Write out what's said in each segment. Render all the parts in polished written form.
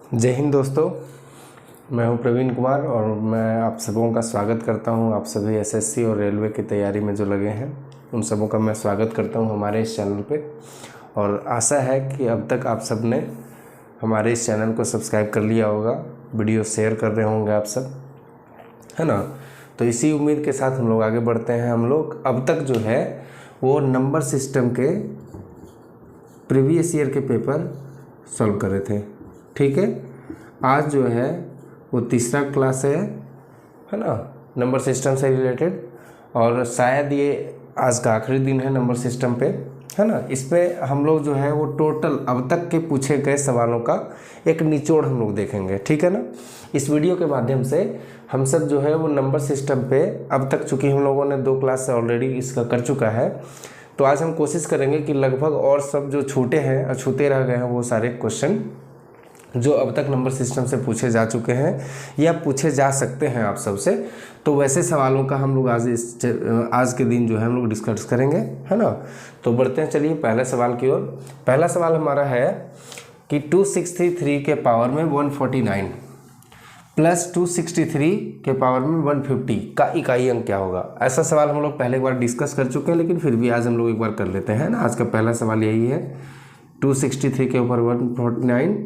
जय हिंद दोस्तों, मैं हूं प्रवीण कुमार और मैं आप सबों का स्वागत करता हूं। आप सभी एसएससी और रेलवे की तैयारी में जो लगे हैं उन सबों का मैं स्वागत करता हूं हमारे इस चैनल पे। और आशा है कि अब तक आप सब ने हमारे इस चैनल को सब्सक्राइब कर लिया होगा, वीडियो शेयर कर रहे होंगे आप सब, है ना। तो इसी उम्मीद के साथ हम लोग आगे बढ़ते हैं। हम लोग अब तक जो है वो नंबर सिस्टम के प्रीवियस ईयर के पेपर सॉल्व कर रहे थे, ठीक है। आज जो है वो तीसरा क्लास है ना, नंबर सिस्टम से रिलेटेड। और शायद ये आज का आखिरी दिन है नंबर सिस्टम पे, है ना। इसमें हम लोग जो है वो टोटल अब तक के पूछे गए सवालों का एक निचोड़ हम लोग देखेंगे, ठीक है ना। इस वीडियो के माध्यम से हम सब जो है वो नंबर सिस्टम पे अब तक, चूँकि हम लोगों ने 2 क्लास से ऑलरेडी इसका कर चुका है, तो आज हम कोशिश करेंगे कि लगभग और सब जो छूटे हैं और छूटे रह गए हैं वो सारे क्वेश्चन जो अब तक नंबर सिस्टम से पूछे जा चुके हैं या पूछे जा सकते हैं आप सबसे, तो वैसे सवालों का हम लोग आज के दिन जो है हम लोग डिस्कस करेंगे, है ना। तो बढ़ते हैं, चलिए पहले सवाल की ओर। पहला सवाल हमारा है कि 2633 के पावर में 149 प्लस 263 के पावर में 150 का इकाई अंक क्या होगा। ऐसा सवाल हम लोग पहले एक बार डिस्कस कर चुके हैं, लेकिन फिर भी आज हम लोग एक बार कर लेते हैं ना। आज का पहला सवाल यही है, 263 के ऊपर 149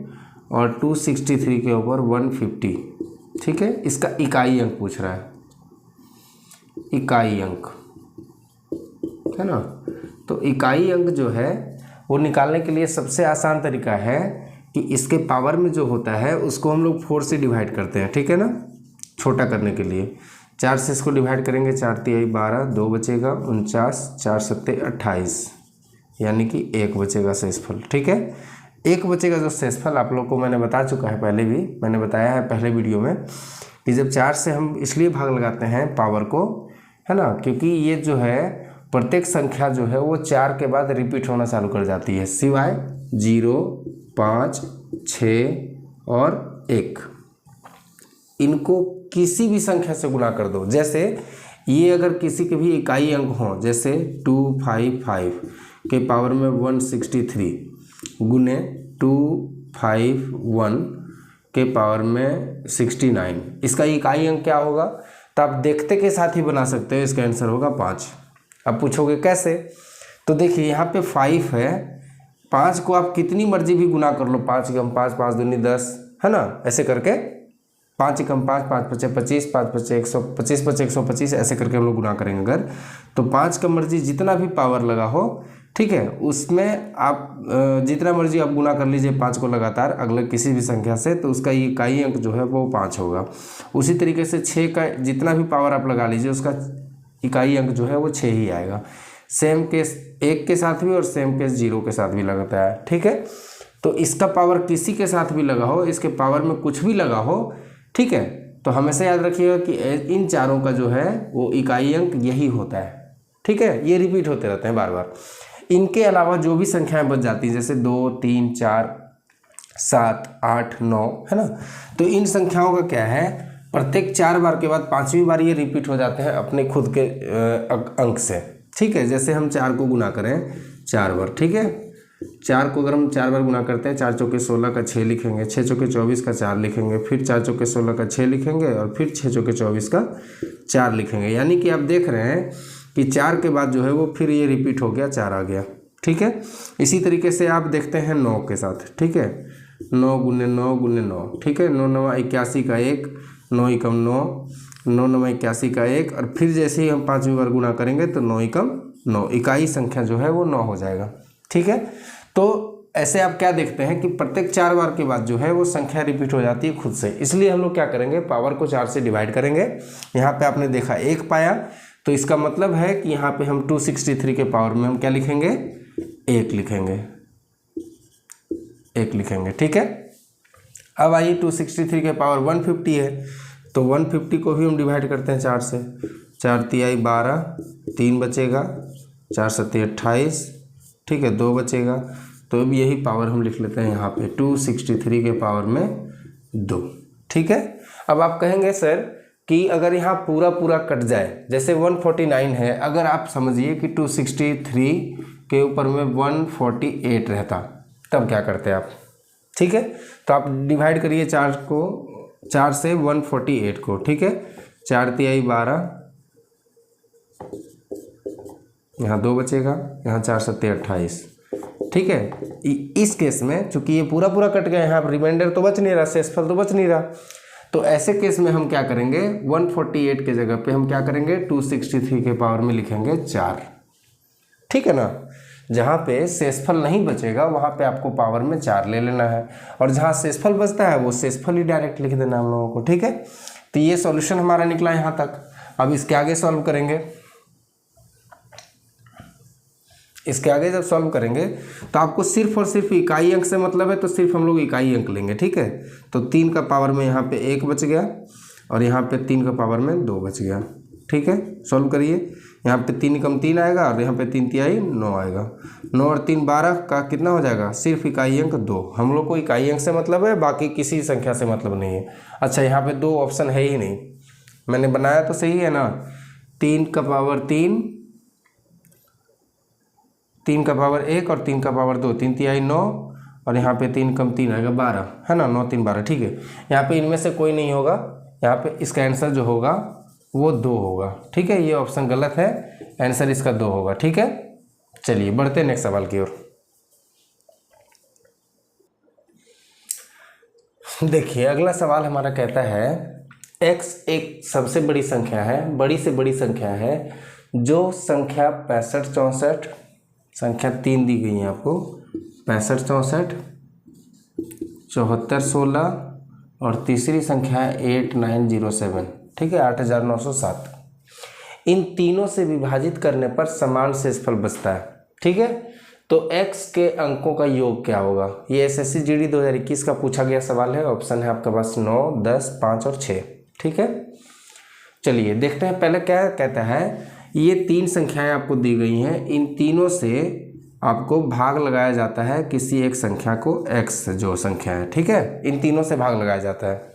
और 263 के ऊपर 150, ठीक है। इसका इकाई अंक पूछ रहा है, इकाई अंक, है ना। तो इकाई अंक जो है वो निकालने के लिए सबसे आसान तरीका है कि इसके पावर में जो होता है उसको हम लोग 4 से डिवाइड करते हैं, ठीक है ना। छोटा करने के लिए 4 से इसको डिवाइड करेंगे, 4 तिहाई 12, 2 बचेगा 49, 4 सत्ते 28, यानी कि 1 बचेगा शेषफल, ठीक है। 1 बचेगा जो शेषफल आप लोग को मैंने बता चुका है, पहले भी मैंने बताया है पहले वीडियो में, कि जब 4 से हम इसलिए भाग लगाते हैं पावर को, है ना, क्योंकि ये जो है प्रत्येक संख्या जो है वो 4 के बाद रिपीट होना चालू कर जाती है, सिवाय 0, 5, 6 और 1। इनको किसी भी संख्या से गुणा कर दो। जैसे ये अगर किसी के भी इकाई अंक हों, जैसे 255 के पावर में 163 गुने 251 के पावर में 69, इसका इकाई अंक क्या होगा। तो आप देखते के साथ ही बना सकते हो, इसका आंसर होगा 5। अब पूछोगे कैसे, तो देखिए यहाँ पे 5 है, 5 को आप कितनी मर्जी भी गुना कर लो, 5 × 5, 5 दूनी 10, है ना। ऐसे करके 5 × 5, 5 × 5 25, 5 × 125, 5 × 125, ऐसे करके हम लोग गुना करेंगे अगर, तो 5 का मर्जी जितना भी पावर लगा हो, ठीक है, उसमें आप जितना मर्जी आप गुना कर लीजिए 5 को लगातार अगले किसी भी संख्या से, तो उसका इकाई अंक जो है वो 5 होगा। उसी तरीके से 6 का जितना भी पावर आप लगा लीजिए उसका इकाई अंक जो है वो 6 ही आएगा। सेम केस 1 के साथ भी और सेम केस 0 के साथ भी लगता है, ठीक है। तो इसका पावर किसी के साथ भी लगा हो, इसके पावर में कुछ भी लगा हो, ठीक है, तो हमेशा याद रखिएगा कि इन चारों का जो है वो इकाई अंक यही होता है, ठीक है। ये रिपीट होते रहते हैं बार बार। इनके अलावा जो भी संख्याएं बच जाती हैं, जैसे 2, 3, 4, 7, 8, 9, है ना, तो इन संख्याओं का क्या है, प्रत्येक 4 बार के बाद 5वीं बार ये रिपीट हो जाते हैं अपने खुद के अंक से, ठीक है। जैसे हम 4 को गुना करें 4 बार, ठीक है, 4 को अगर हम 4 बार गुना करते हैं, 4 चौके 16 का 6 लिखेंगे, 6 चौके 24 का 4 लिखेंगे, फिर 4 चौके 16 का 6 लिखेंगे और फिर 6 चौके 24 का 4 लिखेंगे। यानी कि आप देख रहे हैं कि 4 के बाद जो है वो फिर ये रिपीट हो गया, 4 आ गया, ठीक है। इसी तरीके से आप देखते हैं 9 के साथ, ठीक है, 9 गुने 9 गुने 9, ठीक है, 9 9 81 का 1, 9 एकम 9, 9 9 81 का 1, और फिर जैसे ही हम 5वीं बार गुना करेंगे तो 9 एकम 9, इकाई संख्या जो है वो 9 हो जाएगा, ठीक है। तो ऐसे आप क्या देखते हैं कि प्रत्येक 4 बार के बाद जो है वो संख्या रिपीट हो जाती है खुद से, इसलिए हम लोग क्या करेंगे, पावर को 4 से डिवाइड करेंगे। यहाँ पे आपने देखा 1 पाया, तो इसका मतलब है कि यहाँ पे हम 263 के पावर में हम क्या लिखेंगे, 1 लिखेंगे, 1 लिखेंगे, ठीक है। अब आइए 263 के पावर 150 है, तो 150 को भी हम डिवाइड करते हैं 4 से, 4 तिहाई 12, 3 बचेगा, 4 सत्ते 28, ठीक है, 2 बचेगा, तो अब यही पावर हम लिख लेते हैं यहाँ पे 263 के पावर में 2, ठीक है। अब आप कहेंगे सर कि अगर यहाँ पूरा पूरा कट जाए, जैसे 149 है, अगर आप समझिए कि 263 के ऊपर में 148 रहता, तब क्या करते आप, ठीक है। तो आप डिवाइड करिए 4 से 148 को, ठीक है। 4 तिहाई 12, यहाँ 2 बचेगा, यहाँ 4 सत्ते 28, ठीक है। इस केस में चूंकि ये पूरा पूरा कट गया, यहाँ पर रिमाइंडर तो बच नहीं रहा, शेषफल तो बच नहीं रहा, तो ऐसे केस में हम क्या करेंगे, 148 के जगह पे हम क्या करेंगे, 263 के पावर में लिखेंगे 4, ठीक है ना। जहाँ पे शेषफल नहीं बचेगा वहाँ पे आपको पावर में 4 ले लेना है, और जहाँ शेषफल बचता है वो शेषफल ही डायरेक्ट लिख देना हम लोगों को, ठीक है। तो ये सॉल्यूशन हमारा निकला यहाँ तक। अब इसके आगे सॉल्व करेंगे, इसके आगे जब सॉल्व करेंगे तो आपको सिर्फ और सिर्फ इकाई अंक से मतलब है, तो सिर्फ हम लोग इकाई अंक लेंगे, ठीक है। तो 3 का पावर में यहाँ पे 1 बच गया, और यहाँ पे 3 का पावर में 2 बच गया, ठीक है। सॉल्व करिए, यहाँ पे 3 कम 3 आएगा, और यहाँ पे 3 तिहाई 9 आएगा। 9 और 3 12 का कितना हो जाएगा, सिर्फ इकाई अंक 2। हम लोग को इकाई अंक से मतलब है, बाकी किसी संख्या से मतलब नहीं है। अच्छा, यहाँ पे 2 ऑप्शन है ही नहीं, मैंने बनाया तो सही है ना, 3 का पावर 3, 3 का पावर 1 और 3 का पावर 2, 3 तिहाई 9, और यहाँ पे 3 कम 3 आएगा 12, है ना, 9 3 12, ठीक है। यहाँ पे इनमें से कोई नहीं होगा, यहाँ पे इसका आंसर जो होगा वो 2 होगा, ठीक है। ये ऑप्शन गलत है, आंसर इसका 2 होगा, ठीक है। चलिए बढ़ते हैं नेक्स्ट सवाल की ओर। देखिए अगला सवाल हमारा कहता है, x एक सबसे बड़ी संख्या है, बड़ी से बड़ी संख्या है, जो संख्या 65 64, संख्या 3 दी गई है आपको, 65 64, 74 16, और तीसरी संख्या है 8907, ठीक है, 8907। इन तीनों से विभाजित करने पर समान शेषफल बचता है, ठीक है। तो x के अंकों का योग क्या होगा, ये SSC GD 2021 का पूछा गया सवाल है। ऑप्शन है आपके पास 9 10 5 और 6, ठीक है। चलिए देखते हैं पहले क्या कहता है। ये 3 संख्याएं आपको दी गई हैं, इन तीनों से आपको भाग लगाया जाता है किसी एक संख्या को, x जो संख्या है, ठीक है, इन तीनों से भाग लगाया जाता है।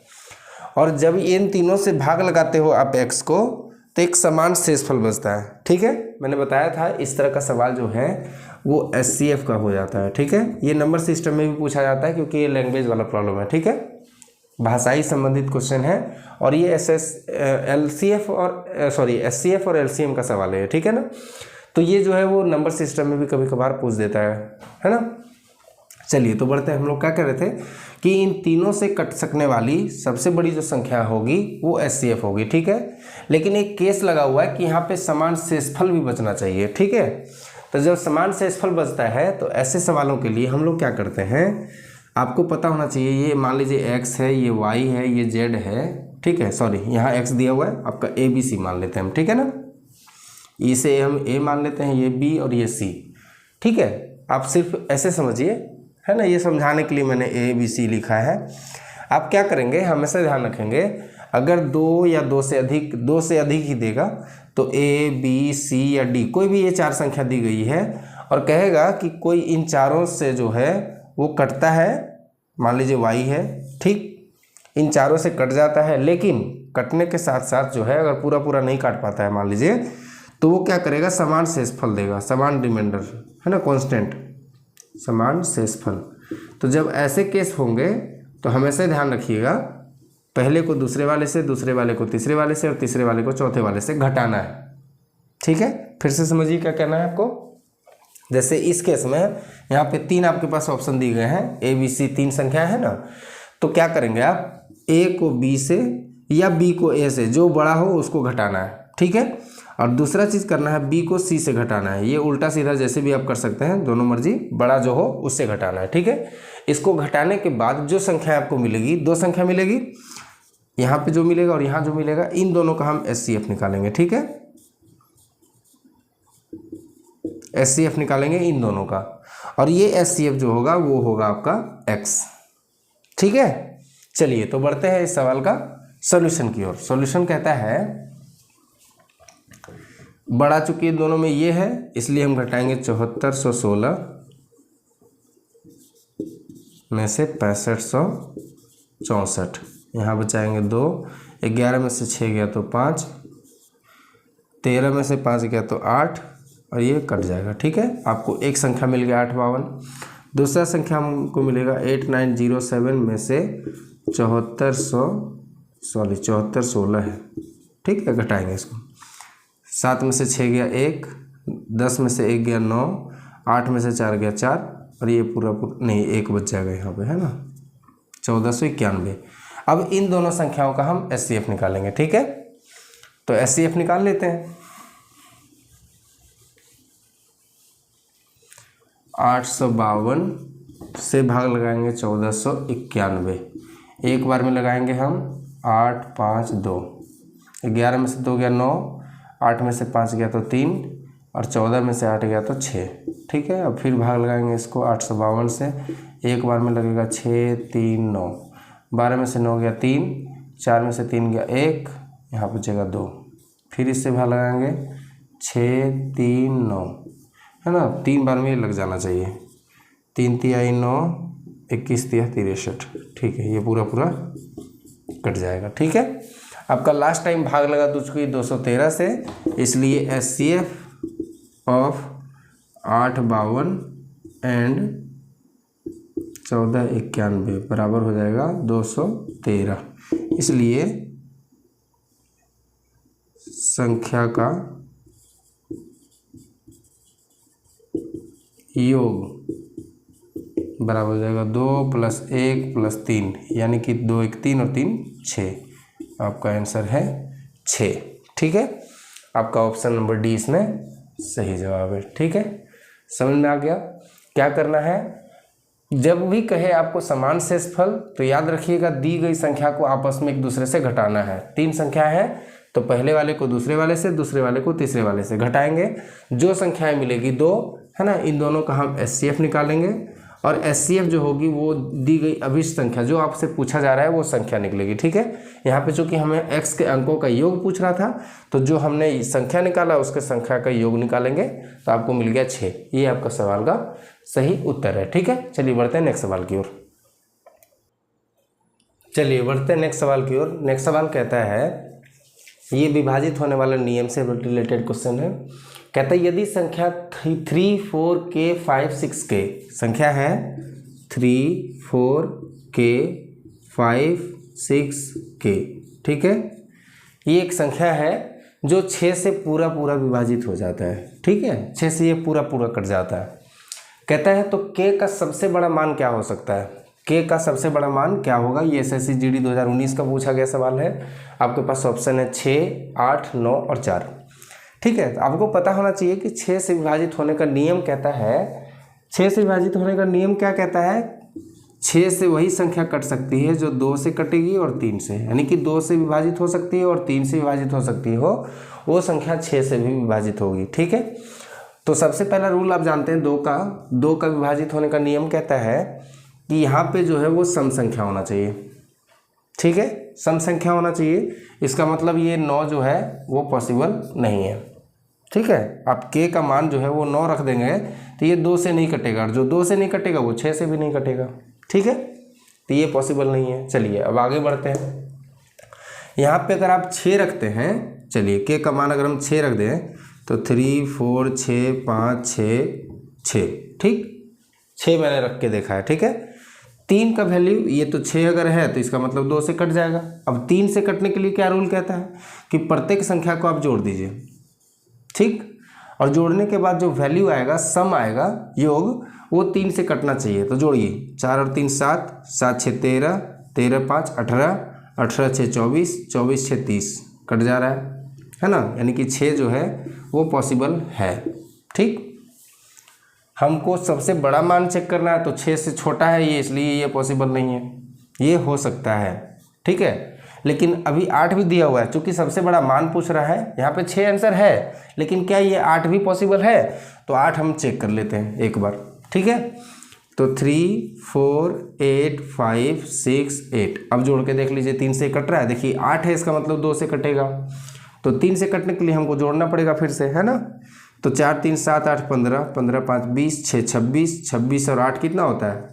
और जब इन तीनों से भाग लगाते हो आप x को, तो एक समान शेषफल बचता है, ठीक है। मैंने बताया था इस तरह का सवाल जो है वो SCF का हो जाता है, ठीक है। ये नंबर सिस्टम में भी पूछा जाता है, क्योंकि ये लैंग्वेज वाला प्रॉब्लम है, ठीक है, भाषाई संबंधित क्वेश्चन है। और ये SCF और LCM का सवाल है, ठीक है ना। तो ये जो है वो नंबर सिस्टम में भी कभी कभार पूछ देता है ना। चलिए तो बढ़ते हैं, हम लोग क्या कह रहे थे कि इन तीनों से कट सकने वाली सबसे बड़ी जो संख्या होगी वो SCF होगी, ठीक है। लेकिन एक केस लगा हुआ है कि यहाँ पे समान शेषफल भी बचना चाहिए, ठीक है। तो जब समान शेषफल बचता है तो ऐसे सवालों के लिए हम लोग क्या करते हैं, आपको पता होना चाहिए, ये मान लीजिए x है, ये y है, ये z है, ठीक है। सॉरी, यहाँ x दिया हुआ है, आपका ABC मान लेते हैं हम, ठीक है ना। इसे हम A मान लेते हैं, ये B और ये C, ठीक है। आप सिर्फ ऐसे समझिए, है ना, ये समझाने के लिए मैंने ABC लिखा है। आप क्या करेंगे, हमेशा ध्यान रखेंगे, अगर 2 या 2 से अधिक ही देगा तो A B C या D, कोई भी ये 4 संख्या दी गई है, और कहेगा कि कोई इन चारों से जो है वो कटता है, मान लीजिए y है, ठीक, इन चारों से कट जाता है, लेकिन कटने के साथ साथ जो है अगर पूरा पूरा नहीं काट पाता है मान लीजिए, तो वो क्या करेगा, समान शेषफल देगा, समान रिमाइंडर, है ना, कांस्टेंट समान शेषफल। तो जब ऐसे केस होंगे तो हमेशा ध्यान रखिएगा, पहले को दूसरे वाले से, दूसरे वाले को तीसरे वाले से, और तीसरे वाले को चौथे वाले से घटाना है, ठीक है। फिर से समझिए क्या करना है आपको। जैसे इस केस में यहाँ पे 3 आपके पास ऑप्शन दिए गए हैं, ABC 3 संख्या है ना, तो क्या करेंगे आप, A को B से या B को A से, जो बड़ा हो उसको घटाना है, ठीक है। और दूसरा चीज़ करना है, B को C से घटाना है। ये उल्टा सीधा जैसे भी आप कर सकते हैं, दोनों मर्जी, बड़ा जो हो उससे घटाना है, ठीक है। इसको घटाने के बाद जो संख्या आपको मिलेगी, 2 संख्या मिलेगी, यहाँ पे जो मिलेगा और यहाँ जो मिलेगा, इन दोनों का हम SCF निकालेंगे, ठीक है। SCF निकालेंगे इन दोनों का, और ये SCF जो होगा वो होगा आपका x, ठीक है। चलिए तो बढ़ते हैं इस सवाल का सॉल्यूशन की ओर। सॉल्यूशन कहता है, बड़ा चूंकि दोनों में ये है इसलिए हम घटाएंगे 7416 में से 6564, यहाँ बचाएंगे 2, 11 में से 6 गया तो 5, 13 में से 5 गया तो 8, और ये कट जाएगा, ठीक है। आपको एक संख्या मिल गया 852। दूसरा संख्या हमको मिलेगा 8907 में से 7416 है, ठीक है। घटाएंगे इसको, 7 में से 6 गया 1, 10 में से 1 गया 9, 8 में से 4 गया 4, और ये पूरा नहीं 1 बच जाएगा यहाँ पे, है ना, 1491। अब इन दोनों संख्याओं का हम एचसीएफ निकालेंगे, ठीक है। तो एचसीएफ निकाल लेते हैं। 852 से भाग लगाएंगे 1491, एक बार में लगाएंगे हम 8 5 2, 11 में से 2 गया 9, 8 में से 5 गया तो 3, और 14 में से 8 गया तो 6, ठीक है। अब फिर भाग लगाएंगे इसको 852 से, एक बार में लगेगा 6 3 9, 12 में से 9 गया 3, 4 में से 3 गया 1, यहाँ बचेगा 2, फिर इससे भाग लगाएंगे 6 3 9, है ना, 3 बार में ये लग जाना चाहिए, 3 तिहाई 9, 21 तिहाई 63, ठीक है। ये पूरा कट जाएगा, ठीक है। आपका लास्ट टाइम भाग लगा तो चुकी 213 से, इसलिए एचसीएफ ऑफ 852 एंड 1491 बराबर हो जाएगा 213। इसलिए संख्या का योग बराबर हो जाएगा 2 + 1 + 3, यानी कि 2 1 3 और 3 6। आपका आंसर है 6, ठीक है। आपका ऑप्शन नंबर डी इसमें सही जवाब है, ठीक है। समझ में आ गया। क्या करना है, जब भी कहे आपको समान शेषफल तो याद रखिएगा दी गई संख्या को आपस में एक दूसरे से घटाना है। 3 संख्या है तो पहले वाले को दूसरे वाले से, दूसरे वाले को तीसरे वाले से घटाएंगे, जो संख्याएं मिलेगी 2, है ना, इन दोनों का हम एचसीएफ निकालेंगे, और एचसीएफ जो होगी वो दी गई अभिष्ट संख्या जो आपसे पूछा जा रहा है वो संख्या निकलेगी, ठीक है। यहाँ पे चूंकि हमें x के अंकों का योग पूछ रहा था तो जो हमने संख्या निकाला उसके संख्या का योग निकालेंगे, तो आपको मिल गया 6। ये आपका सवाल का सही उत्तर है, ठीक है। चलिए बढ़ते हैं नेक्स्ट सवाल की ओर। नेक्स्ट सवाल कहता है, ये विभाजित होने वाले नियम से रिलेटेड क्वेश्चन है। कहता है यदि संख्या 3 4 k 5 6 k संख्या है 3 4 k 5 6 k, ठीक है। ये एक संख्या है जो 6 से पूरा विभाजित हो जाता है, ठीक है। 6 से ये पूरा कट जाता है। कहता है तो k का सबसे बड़ा मान क्या हो सकता है, k का सबसे बड़ा मान क्या होगा। ये एसएससी जीडी 2019 का पूछा गया सवाल है। आपके पास ऑप्शन है 6 8 9 और 4, ठीक है। तो आपको पता होना चाहिए कि 6 से विभाजित होने का नियम कहता है, 6 से विभाजित होने का नियम क्या कहता है, 6 से वही संख्या कट सकती है जो 2 से कटेगी और 3 से, यानी कि 2 से विभाजित हो सकती है और 3 से विभाजित हो सकती हो, वो संख्या 6 से भी विभाजित होगी, ठीक है। तो सबसे पहला रूल आप जानते हैं 2 का विभाजित होने का नियम कहता है कि यहाँ पे जो है वो सम संख्या होना चाहिए, ठीक है, सम संख्या होना चाहिए। इसका मतलब ये 9 जो है वो पॉसिबल नहीं है, ठीक है। आप k का मान जो है वो 9 रख देंगे तो ये 2 से नहीं कटेगा, और जो 2 से नहीं कटेगा वो 6 से भी नहीं कटेगा, ठीक है। तो ये पॉसिबल नहीं है। चलिए अब आगे बढ़ते हैं। यहाँ पे अगर आप 6 रखते हैं, चलिए k का मान अगर हम 6 रख दें तो 3 4 6 5 6, ठीक, 6 मैंने रख के देखा है, ठीक है। 3 का वैल्यू ये तो 6 अगर है तो इसका मतलब 2 से कट जाएगा। अब 3 से कटने के लिए क्या रूल कहता है कि प्रत्येक संख्या को आप जोड़ दीजिए, ठीक, और जोड़ने के बाद जो वैल्यू आएगा, सम आएगा, योग, वो 3 से कटना चाहिए। तो जोड़िए, 4 और 3 7, 7 6 13, 13 5 18, 18 6 24, 24 6 30, कट जा रहा है ना, यानी कि 6 जो है वो पॉसिबल है, ठीक। हमको सबसे बड़ा मान चेक करना है तो 6 से छोटा है ये, इसलिए ये पॉसिबल नहीं है, ये हो सकता है, ठीक है। लेकिन अभी 8 भी दिया हुआ है, चूंकि सबसे बड़ा मान पूछ रहा है, यहाँ पे 6 आंसर है, लेकिन क्या ये 8 भी पॉसिबल है, तो 8 हम चेक कर लेते हैं एक बार, ठीक है। तो 3 4 8 5 6 8, अब जोड़ के देख लीजिए, 3 से कट रहा है, देखिए 8 है, इसका मतलब 2 से कटेगा, तो 3 से कटने के लिए हमको जोड़ना पड़ेगा फिर से, है ना। तो 4 3 7 8 15, 15 5 20, 6 26, 26 और 8 कितना होता है,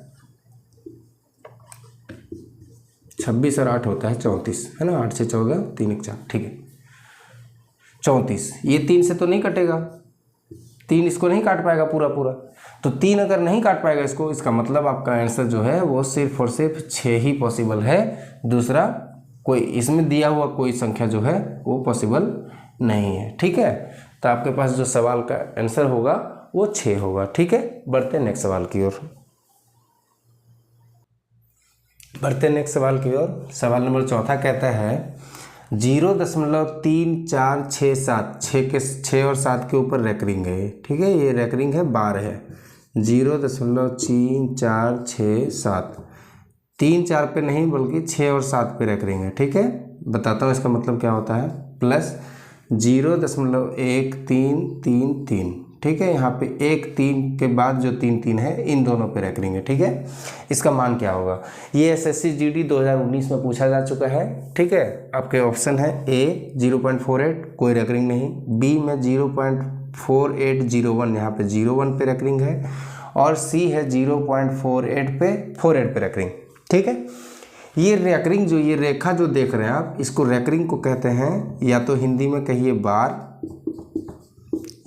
26 और 8 होता है 34, है ना, 8 से 14 3 1 4, ठीक है, 34। ये 3 से तो नहीं कटेगा, 3 इसको नहीं काट पाएगा पूरा पूरा, तो 3 अगर नहीं काट पाएगा इसको, इसका मतलब आपका आंसर जो है वो सिर्फ और सिर्फ 6 ही पॉसिबल है। दूसरा कोई इसमें दिया हुआ कोई संख्या जो है वो पॉसिबल नहीं है। ठीक है, तो आपके पास जो सवाल का आंसर होगा वो 6 होगा। ठीक है, बढ़ते नेक्स्ट सवाल की ओर। सवाल नंबर चौथा कहता है 0.3467, 6 और 7 के ऊपर रैकरिंग है। ठीक है, ये रैकरिंग है, बार है। 0.3467, 3 4 पे नहीं बल्कि 6 और 7 पे रैकरिंग है। ठीक है, बताता हूँ इसका मतलब क्या होता है। प्लस 0.1333, ठीक है, यहाँ पे 1 3 के बाद जो 3 3 है इन दोनों पे रैकरिंग है। ठीक है, इसका मान क्या होगा, ये एसएससी जीडी 2019 में पूछा जा चुका है। ठीक है, आपके ऑप्शन है ए 0.48 कोई रैकरिंग नहीं, बी में 0.4801 यहाँ पे 01 पे रैकरिंग है, और सी है 0.48 पे रैकरिंग। ठीक है, ये रैकरिंग जो ये रेखा जो देख रहे हैं आप, इसको रैकरिंग को कहते हैं, या तो हिंदी में कहिए बार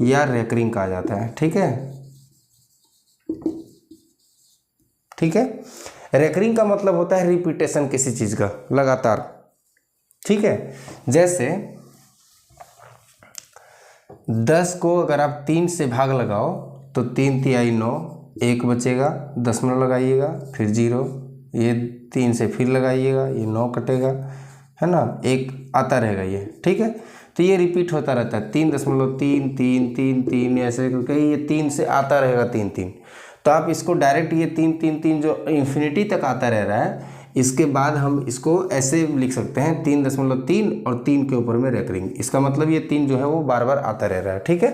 या रैकरिंग कहा जाता है। ठीक है, ठीक है, रैकरिंग का मतलब होता है रिपीटेशन किसी चीज का, लगातार। ठीक है, जैसे 10 को अगर आप 3 से भाग लगाओ तो 3 तिहाई 9, 1 बचेगा, दशमलव लगाइएगा, फिर 0, ये 3 से फिर लगाइएगा, ये 9 कटेगा, है ना, 1 आता रहेगा ये। ठीक है, तो ये रिपीट होता रहता है, 3.33333 ऐसे करके ये 3 से आता रहेगा 3 3। तो आप इसको डायरेक्ट ये 3 3 3 जो इन्फिनिटी तक आता रह रहा है, इसके बाद हम इसको ऐसे लिख सकते हैं 3.3 और 3 के ऊपर में रैकरिंग। इसका मतलब ये 3 जो है वो बार बार आता रह रहा है। ठीक है,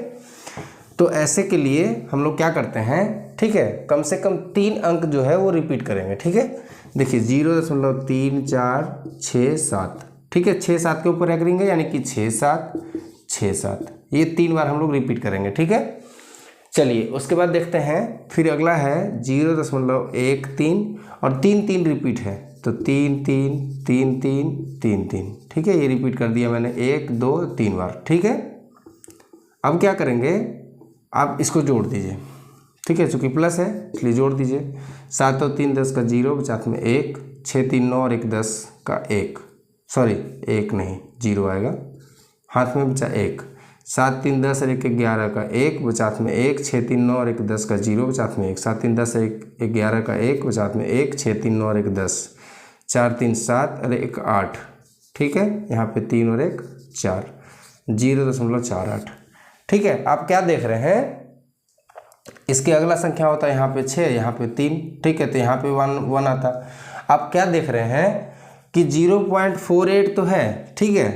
तो ऐसे के लिए हम लोग क्या करते हैं, ठीक है, कम से कम 3 अंक जो है वो रिपीट करेंगे। ठीक है, देखिए 0.3467, ठीक है, 6 7 के ऊपर रैकरिंग है, यानी कि 6 7 6 7, ये 3 बार हम लोग रिपीट करेंगे। ठीक है, चलिए उसके बाद देखते हैं, फिर अगला है 0.13 और 3 3 रिपीट है, तो 3 3 3 3 3 3। ठीक है, ये रिपीट कर दिया मैंने 1 2 3 बार। ठीक है, अब क्या करेंगे, आप इसको जोड़ दीजिए। ठीक है, चूंकि प्लस है इसलिए जोड़ दीजिए। 7 और 3 10 का 0, साथ में 1, 6 3 9 और 1 10 का 1, सॉरी 1 नहीं 0 आएगा, हाथ में बचा 1, 7 3 10 और 1 11 का 1, साथ में 1, 6 3 9 और 1 10 का 0, साथ में 1, 7 3 10 और 1 11 का 1, साथ में 1, 6 3 9 और 1 10, 4 3 7 और 1 8। ठीक है, यहाँ पे 3 और 1 4, 0.48। ठीक है, आप क्या देख रहे हैं, इसके अगला संख्या होता है यहाँ पे 6, यहाँ पे 3। ठीक है, तो यहाँ पे 1 आता। आप क्या देख रहे हैं कि 0.48 तो है, ठीक है,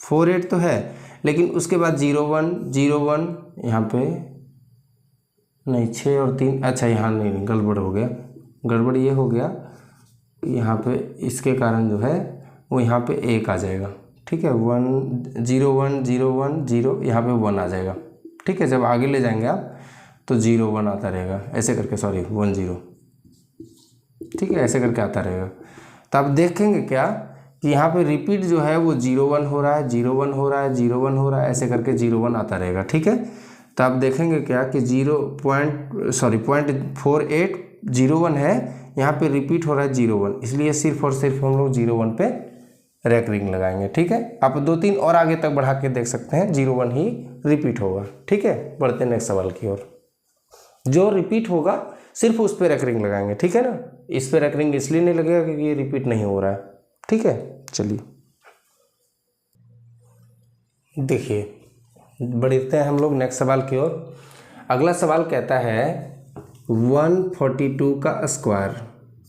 48 तो है, लेकिन उसके बाद 0 1 यहाँ पे नहीं, 6 और 3, अच्छा यहाँ नहीं, गड़बड़ हो गया। गड़बड़ ये हो गया कि यहाँ पे इसके कारण जो है वो यहाँ पे 1 आ जाएगा। ठीक है, 1 0 1 0 1 0, यहाँ पे 1 आ जाएगा। ठीक है, जब आगे ले जाएंगे आप तो 0 1 आता रहेगा, ऐसे करके, सॉरी 1 0। ठीक है, ऐसे करके आता रहेगा। तो आप देखेंगे क्या कि यहाँ पे रिपीट जो है वो 0 1 हो रहा है, 0 1 हो रहा है, 0 1 हो रहा है, ऐसे करके 0 1 आता रहेगा। ठीक है, तो आप देखेंगे क्या कि 0.4801 है, यहाँ पे रिपीट हो रहा है 0 1, इसलिए सिर्फ और सिर्फ हम लोग 0 1 पे रैकरिंग लगाएंगे। ठीक है, आप 2 3 और आगे तक बढ़ा के देख सकते हैं, 0 1 ही रिपीट होगा। ठीक है, बढ़ते नेक्स्ट सवाल की ओर। जो रिपीट होगा सिर्फ उस पर रैकरिंग लगाएंगे। ठीक है ना, इस पर रैकरिंग इसलिए नहीं लगेगा क्योंकि ये रिपीट नहीं हो रहा है। ठीक है, चलिए देखिए, बढ़ते हैं हम लोग नेक्स्ट सवाल की ओर। अगला सवाल कहता है 142 का स्क्वायर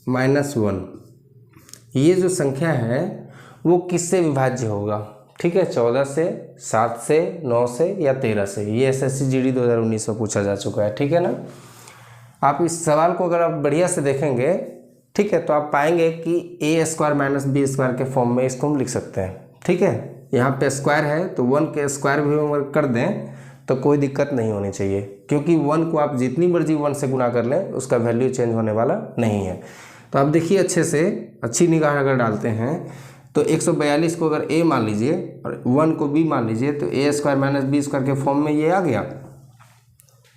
-1, ये जो संख्या है वो किससे विभाज्य होगा। ठीक है, 14 से, 7 से, 9 से या 13 से। ये एसएससी जीडी 2019 में पूछा जा चुका है। ठीक है ना, आप इस सवाल को अगर आप बढ़िया से देखेंगे, ठीक है, तो आप पाएंगे कि a² - b² के फॉर्म में इसको हम लिख सकते हैं। ठीक है, यहाँ पे स्क्वायर है तो 1 के स्क्वायर भी अगर कर दें तो कोई दिक्कत नहीं होनी चाहिए, क्योंकि 1 को आप जितनी मर्जी 1 से गुना कर लें उसका वैल्यू चेंज होने वाला नहीं है। तो आप देखिए अच्छे से, अच्छी निगाह अगर डालते हैं तो 142 को अगर a मान लीजिए और 1 को b मान लीजिए तो a square minus b square के फॉर्म में ये आ गया,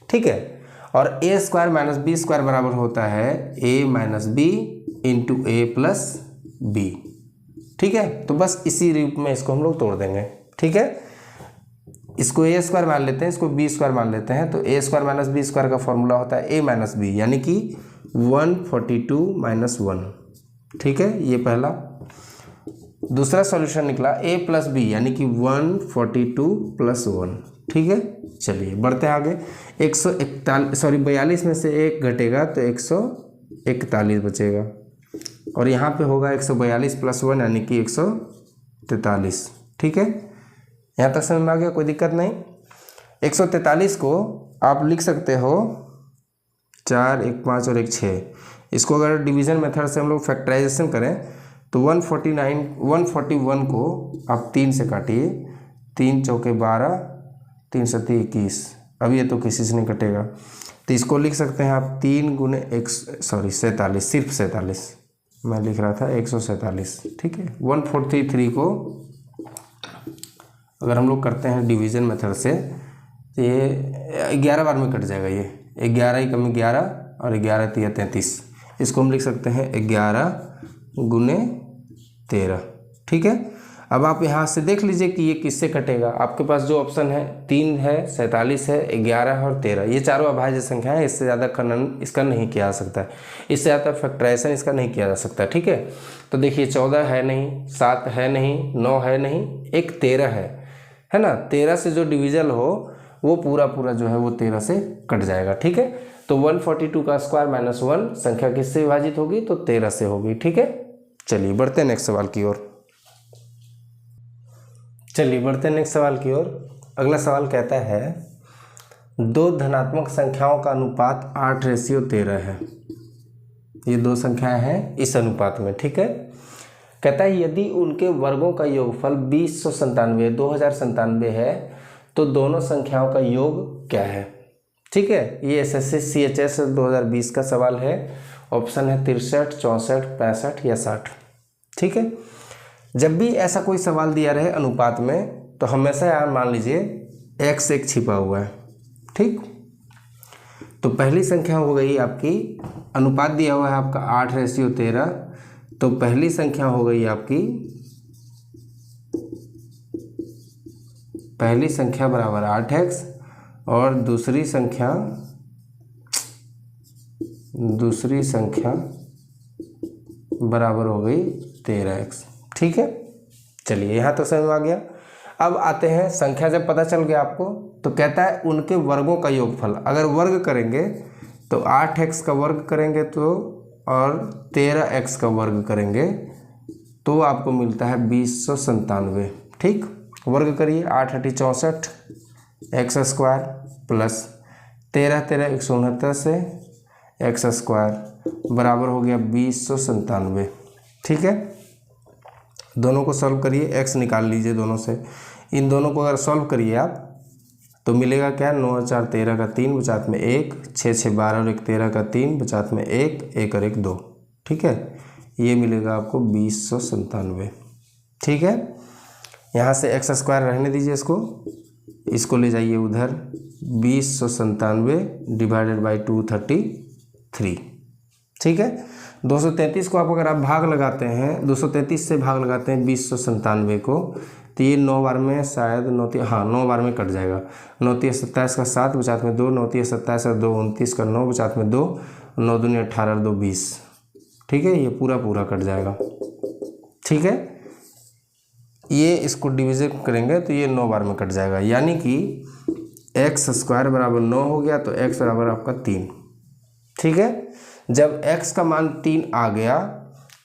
ठीक है। और a square minus b square बराबर होता है a minus b into a plus b, ठीक है। तो बस इसी रूप में इसको हम लोग तोड़ देंगे, ठीक है। इसको a स्क्वायर मान लेते हैं, इसको b स्क्वायर मान लेते हैं। तो a square minus b square का फॉर्मूला होता है a माइनस बी, यानी कि 142 माइनस 1, ठीक है। ये पहला। दूसरा सॉल्यूशन निकला a प्लस बी, यानी कि 142 प्लस 1, ठीक है। चलिए बढ़ते हैं आगे। 42 में से 1 घटेगा तो 141 बचेगा, और यहाँ पे होगा 142 प्लस 1 यानी कि 143, ठीक है। यहाँ तक समझ में आ गया, कोई दिक्कत नहीं। 143 को आप लिख सकते हो 4, 1 5 और 1 6। इसको अगर डिवीज़न मेथड से हम लोग फैक्टराइजेशन करें तो 141 को आप 3 से काटिए, 3 चौके 12, 3 सत्ती 21। अब ये तो किसी से नहीं कटेगा, तो इसको लिख सकते हैं आप 3 गुने 47, सिर्फ 47 मैं लिख रहा था, 147, ठीक है। 143 को अगर हम लोग करते हैं डिवीज़न मेथड से तो ये 11 बार में कट जाएगा। ये 11 ही कम 11 और 11 तिया 33। इसको हम लिख सकते हैं 11 गुने 13, ठीक है। अब आप यहाँ से देख लीजिए कि ये किससे कटेगा। आपके पास जो ऑप्शन है 3 है, 47 है, 11 है और 13, ये चारों अभाज्य संख्या है। इससे ज़्यादा खनन इसका नहीं किया जा सकता है, इससे ज़्यादा फैक्टराइजेशन इसका नहीं किया जा सकता, ठीक है। तो देखिए 14 है नहीं, 7 है नहीं, 9 है नहीं, एक 13 है ना। 13 से जो डिविजन हो वो पूरा जो है वो 13 से कट जाएगा, ठीक है। तो 142 का स्क्वायर माइनस 1 संख्या किससे विभाजित होगी, तो 13 से होगी, ठीक है। चलिए बढ़ते हैं नेक्स्ट सवाल की ओर। अगला सवाल कहता है 2 धनात्मक संख्याओं का अनुपात 8:13 है। ये 2 संख्याएं हैं इस अनुपात में, ठीक है। कहता है यदि उनके वर्गों का योगफल 2097 है तो दोनों संख्याओं का योग क्या है, ठीक है। ये SSC CHS 2020 का सवाल है। ऑप्शन है 63, 64, 65 या 60, ठीक है। जब भी ऐसा कोई सवाल दिया रहे अनुपात में तो हमेशा यार मान लीजिए x एक छिपा हुआ है, ठीक। तो पहली संख्या हो गई आपकी, अनुपात दिया हुआ है आपका 8:13, तो पहली संख्या हो गई आपकी, पहली संख्या बराबर 8x और दूसरी संख्या बराबर हो गई 13x, ठीक है। चलिए यहाँ तो समझ में आ गया। अब आते हैं संख्या, जब पता चल गया आपको तो कहता है उनके वर्गों का योगफल। अगर वर्ग करेंगे तो 8x का वर्ग करेंगे तो और 13x का वर्ग करेंगे तो आपको मिलता है 2097, ठीक। वर्ग करिए, 8 8 64 एक्स स्क्वायर प्लस 13 13 169 से एक्स स्क्वायर बराबर हो गया 2097, ठीक है। दोनों को सॉल्व करिए, x निकाल लीजिए दोनों से। इन दोनों को अगर सॉल्व करिए आप तो मिलेगा क्या, 9 और 4 13 का 3 बचात में 1, 6 6 12 और 1 13 का 3 बचात में 1, 1 और 1 2, ठीक है। ये मिलेगा आपको 2097, ठीक है। यहाँ से एक्स स्क्वायर रहने दीजिए, इसको ले जाइए उधर, 2097 डिवाइडेड बाई 233, ठीक है। 233 को आप अगर आप भाग लगाते हैं, 233 से भाग लगाते हैं 2097 को, तो ये 9 बार में शायद 9 बार में कट जाएगा। 9 3 27 का 7 बचात में 2, 9 3 27 का 2 29 का 9 बचात में 2, 9 दूनी 18 2 20, ठीक है। ये पूरा कट जाएगा, ठीक है। ये इसको डिवीजन करेंगे तो ये 9 बार में कट जाएगा, यानी कि एक्स स्क्वायर बराबर 9 हो गया तो एक्स बराबर आपका 3, ठीक है। जब x का मान 3 आ गया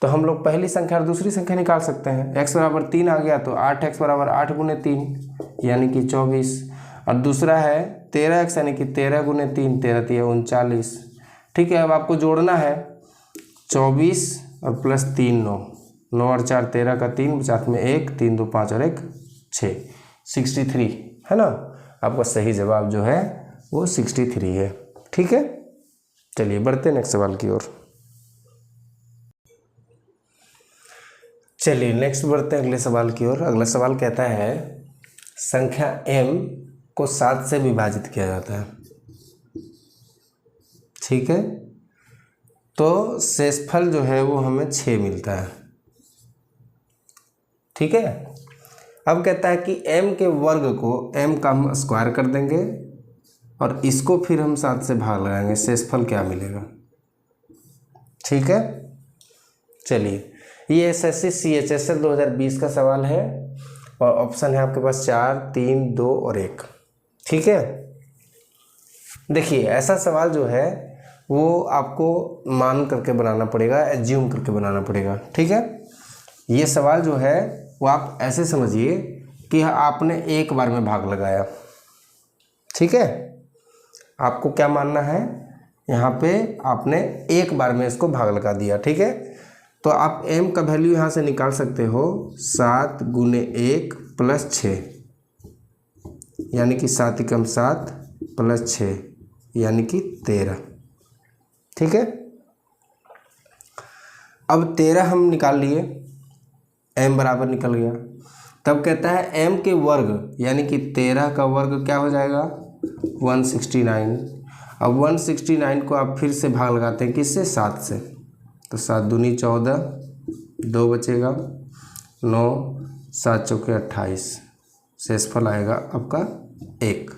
तो हम लोग पहली संख्या और दूसरी संख्या निकाल सकते हैं। x बराबर 3 आ गया तो 8x बराबर 8 गुने 3 यानी कि 24, और दूसरा है 13x यानी कि 13 गुने 3, 13 3 39, ठीक है। अब आपको जोड़ना है 24 और प्लस 3 9, 9 और 4 13 का 3 बचात में 1, 3 2 5 और 1 6, 63 है ना। आपका सही जवाब जो है वो 63 है, ठीक है। चलिए बढ़ते हैं नेक्स्ट सवाल की ओर। चलिए नेक्स्ट बढ़ते हैं अगले सवाल की ओर। अगला सवाल कहता है संख्या m को 7 से विभाजित किया जाता है, ठीक है, तो शेषफल जो है वो हमें 6 मिलता है, ठीक है। अब कहता है कि m के वर्ग को m का हम स्क्वायर कर देंगे और इसको फिर हम 7 से भाग लगाएंगे, शेषफल क्या मिलेगा, ठीक है। चलिए ये एसएससी CHSL 2020 का सवाल है और ऑप्शन है आपके पास 4, 3, 2 और 1, ठीक है। देखिए ऐसा सवाल जो है वो आपको मान करके बनाना पड़ेगा, एज्यूम करके बनाना पड़ेगा, ठीक है। ये सवाल जो है वो आप ऐसे समझिए कि आपने एक बार में भाग लगाया, ठीक है। आपको क्या मानना है, यहाँ पे आपने एक बार में इसको भाग लगा दिया, ठीक है। तो आप m का वैल्यू यहाँ से निकाल सकते हो 7 गुने 1 प्लस 6, यानी कि 7 एकम 7 प्लस 6 यानी कि 13, ठीक है। अब 13 हम निकाल लिए, m बराबर निकल गया। तब कहता है m के वर्ग यानी कि 13 का वर्ग क्या हो जाएगा 169। अब 169 को आप फिर से भाग लगाते हैं किससे, 7 से, तो 7 दूनी 14, 2 बचेगा 9, 7 चौके 28, शेषफल आएगा आपका 1।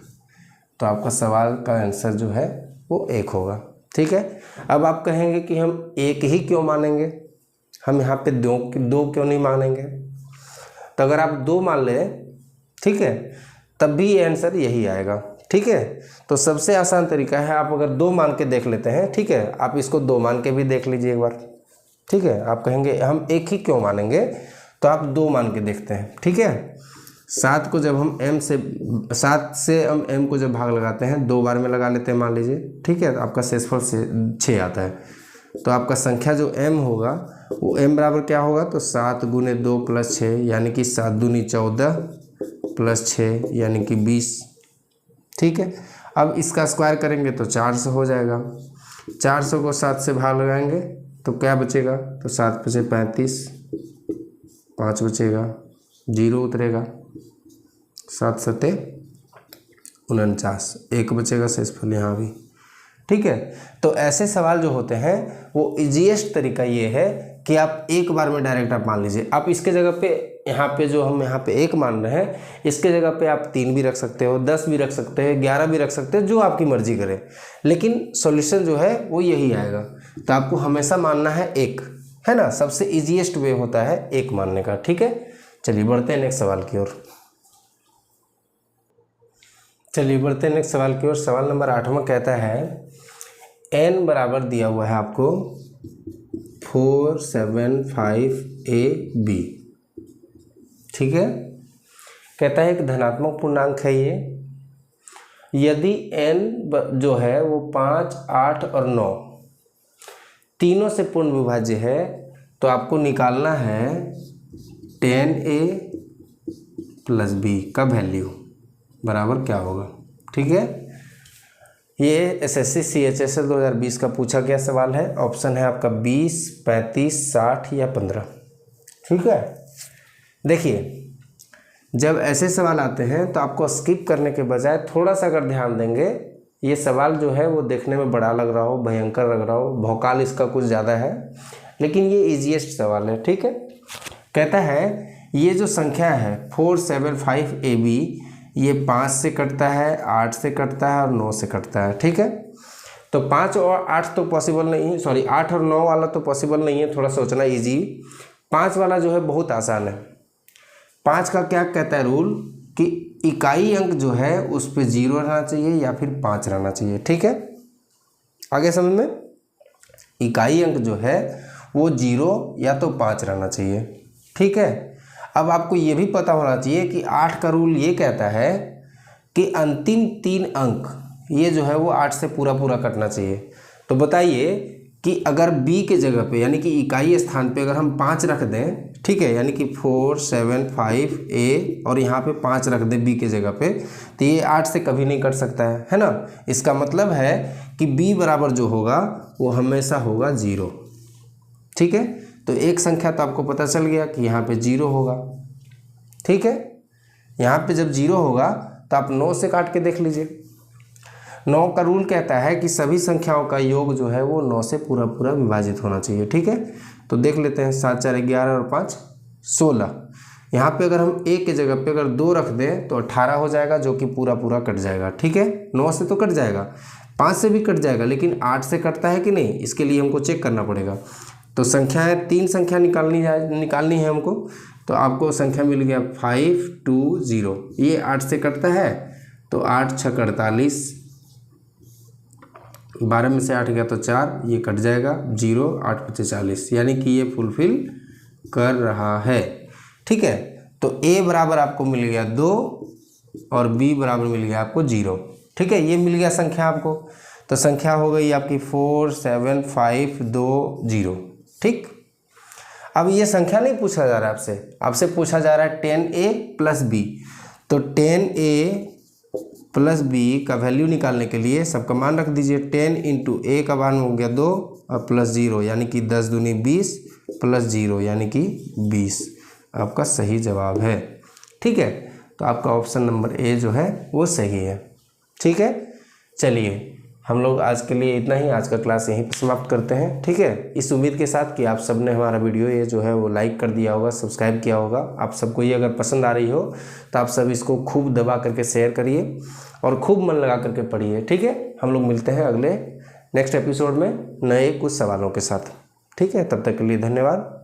तो आपका सवाल का आंसर जो है वो 1 होगा, ठीक है। अब आप कहेंगे कि हम 1 ही क्यों मानेंगे, हम यहाँ पे 2 क्यों नहीं मानेंगे। तो अगर आप 2 मान लें, ठीक है, तब भी ये आंसर यही आएगा, ठीक है। तो सबसे आसान तरीका है आप अगर 2 मान के देख लेते हैं, ठीक है, आप इसको 2 मान के भी देख लीजिए एक बार, ठीक है। आप कहेंगे हम 1 ही क्यों मानेंगे, तो आप 2 मान के देखते हैं, ठीक है। 7 को जब हम सात से हम m को जब भाग लगाते हैं 2 बार में लगा लेते हैं मान लीजिए, ठीक है, तो आपका शेषफल से 6 आता है। तो आपका संख्या जो m होगा वो m बराबर क्या होगा, तो 7 गुने 2 प्लस 6 यानी कि 7 दूनी 14 प्लस 6 यानी कि 20, ठीक है। अब इसका स्क्वायर करेंगे तो 400 हो जाएगा, 400 को 7 से भाग लगाएंगे तो क्या बचेगा, तो 7 बचे 35, 5 बचेगा, 0 उतरेगा, 7 सते 49, 1 बचेगा शेषफल यहाँ भी, ठीक है। तो ऐसे सवाल जो होते हैं वो इजीएस्ट तरीका ये है कि आप एक बार में डायरेक्ट आप मान लीजिए। आप इसके जगह पे यहाँ पे जो हम यहाँ पे 1 मान रहे हैं, इसके जगह पे आप 3 भी रख सकते हो, 10 भी रख सकते हैं, 11 भी रख सकते हो, जो आपकी मर्जी करे, लेकिन सॉल्यूशन जो है वो यही आएगा। तो आपको हमेशा मानना है 1, है ना, सबसे ईजीएस्ट वे होता है 1 मानने का, ठीक है। चलिए बढ़ते हैं नेक्स्ट सवाल की ओर। चलिए बढ़ते हैं नेक्स्ट सवाल की ओर। सवाल नंबर 8वां कहता है n बराबर दिया हुआ है आपको 475ab, ठीक है। कहता है एक धनात्मक पूर्णांक है ये, यदि n जो है वो 5, 8 और 9 तीनों से पूर्ण विभाज्य है तो आपको निकालना है 10a प्लस b का वैल्यू बराबर क्या होगा, ठीक है। ये एसएससी CHSL 2020 का पूछा गया सवाल है। ऑप्शन है आपका 20, 35, 60 या 15, ठीक है। देखिए जब ऐसे सवाल आते हैं तो आपको स्किप करने के बजाय थोड़ा सा अगर ध्यान देंगे, ये सवाल जो है वो देखने में बड़ा लग रहा हो, भयंकर लग रहा हो, भौकाल इसका कुछ ज़्यादा है, लेकिन ये इजीएस्ट सवाल है, ठीक है। कहता है ये जो संख्या है 475ab ये 5 से कटता है, 8 से कटता है और 9 से कटता है, ठीक है। तो 5 और 8 तो पॉसिबल नहीं है, सॉरी 8 और 9 वाला तो पॉसिबल नहीं है, थोड़ा सोचना इजी। 5 वाला जो है बहुत आसान है। 5 का क्या कहता है रूल कि इकाई अंक जो है उस पर 0 रहना चाहिए या फिर 5 रहना चाहिए, ठीक है। आगे समझ में, इकाई अंक जो है वो 0 या तो 5 रहना चाहिए, ठीक है। अब आपको ये भी पता होना चाहिए कि 8 का रूल ये कहता है कि अंतिम 3 अंक ये जो है वो 8 से पूरा पूरा कटना चाहिए। तो बताइए कि अगर b के जगह पे यानी कि इकाई स्थान पे अगर हम 5 रख दें, ठीक है, यानी कि 475a और यहाँ पे 5 रख दें b के जगह पे, तो ये 8 से कभी नहीं कट सकता है ना। इसका मतलब है कि b बराबर जो होगा वो हमेशा होगा 0, ठीक है। तो तो एक संख्या तो आपको पता चल गया कि यहाँ पे 0 होगा, ठीक है। यहाँ पे जब 0 होगा तो आप 9 से काट के देख लीजिए। 9 का रूल कहता है कि सभी संख्याओं का योग जो है वो 9 से पूरा पूरा विभाजित होना चाहिए, ठीक है। तो देख लेते हैं, 7 4 11 और 5 16। यहाँ पे अगर हम 1 के जगह पे अगर 2 रख दें तो 18 हो जाएगा, जो कि पूरा पूरा कट जाएगा, ठीक है। 9 से तो कट जाएगा, 5 से भी कट जाएगा, लेकिन 8 से कटता है कि नहीं, इसके लिए हमको चेक करना पड़ेगा। तो संख्याएँ 3 संख्या निकालनी है हमको। तो आपको संख्या मिल गया 520। ये 8 से कटता है, तो 8 6 48, 12 में से 8 गया तो 4, ये कट जाएगा 0, 8 5 40, यानी कि ये फुलफिल कर रहा है, ठीक है। तो A बराबर आपको मिल गया 2 और B बराबर मिल गया आपको 0, ठीक है। ये मिल गया संख्या आपको। तो संख्या हो गई आपकी 4 7 5 2 0, ठीक। अब ये संख्या नहीं पूछा जा रहा है आपसे पूछा जा रहा है 10A प्लस B। तो 10A प्लस B का वैल्यू निकालने के लिए सबका मान रख दीजिए। 10 इंटू A का मान हो गया 2 और प्लस 0, यानी कि 10 दूनी 20 प्लस 0 यानी कि 20 आपका सही जवाब है, ठीक है। तो आपका ऑप्शन नंबर A जो है वो सही है, ठीक है। चलिए हम लोग आज के लिए इतना ही, आज का क्लास यहीं पर समाप्त करते हैं, ठीक है। इस उम्मीद के साथ कि आप सब ने हमारा वीडियो ये जो है वो लाइक कर दिया होगा, सब्सक्राइब किया होगा। आप सबको ये अगर पसंद आ रही हो तो आप सब इसको खूब दबा करके शेयर करिए और खूब मन लगा करके पढ़िए, ठीक है। हम लोग मिलते हैं अगले नेक्स्ट एपिसोड में नए कुछ सवालों के साथ, ठीक है। तब तक के लिए धन्यवाद।